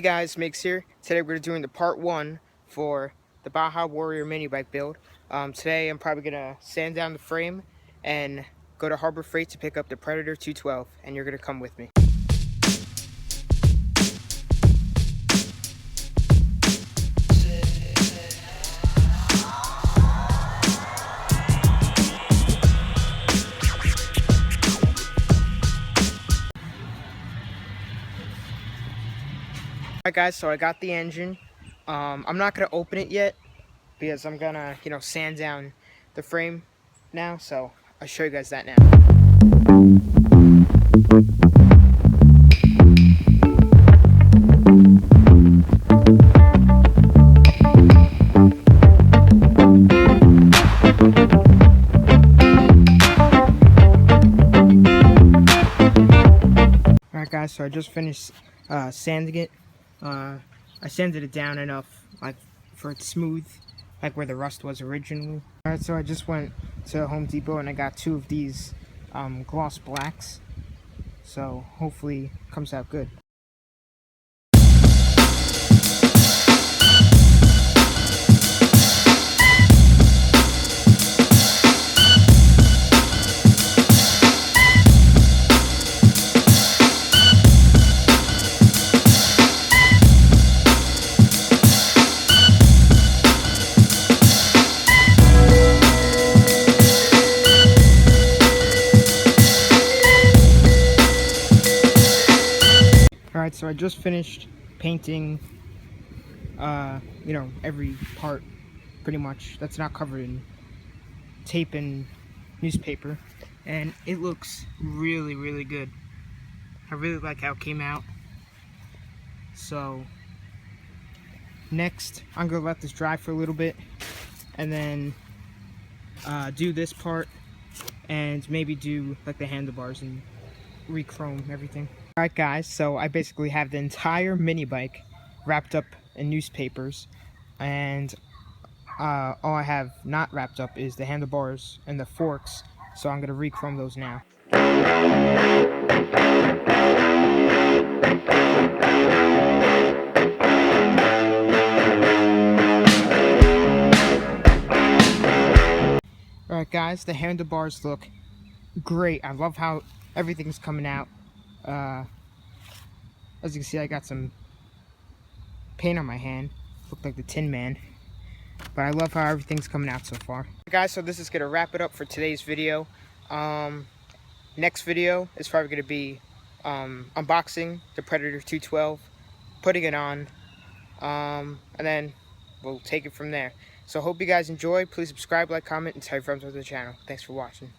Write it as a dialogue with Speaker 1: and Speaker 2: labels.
Speaker 1: Guys, Mix here. Today we're doing the part 1 for the Baja Warrior mini bike build. Today I'm probably gonna sand down the frame and go to Harbor Freight to pick up the Predator 212, and you're gonna come with me. Alright guys, so I got the engine. I'm not gonna open it yet because I'm gonna, sand down the frame now, so I'll show you guys that now. Alright guys, so I just finished sanding it. I sanded it down enough, like, for it smooth, like where the rust was originally. Alright, so I just went to Home Depot and I got 2 of these gloss blacks. So hopefully it comes out good. Alright, so I just finished painting, every part, pretty much, that's not covered in tape and newspaper, and it looks really, really good. I really like how it came out. So, next, I'm going to let this dry for a little bit, and then do this part, and maybe do, like, the handlebars and re-chrome everything. Alright guys, so I basically have the entire mini bike wrapped up in newspapers, and all I have not wrapped up is the handlebars and the forks, so I'm going to re-chrome those now. Alright guys, the handlebars look great. I love how everything's coming out. As you can see, I got some paint on my hand. Look like the Tin Man. But I love how everything's coming out so far. Guys, so this is going to wrap it up for today's video. Next video is probably going to be unboxing the Predator 212, putting it on, and then we'll take it from there. So hope you guys enjoy. Please subscribe, like, comment, and tell your friends about the channel. Thanks for watching.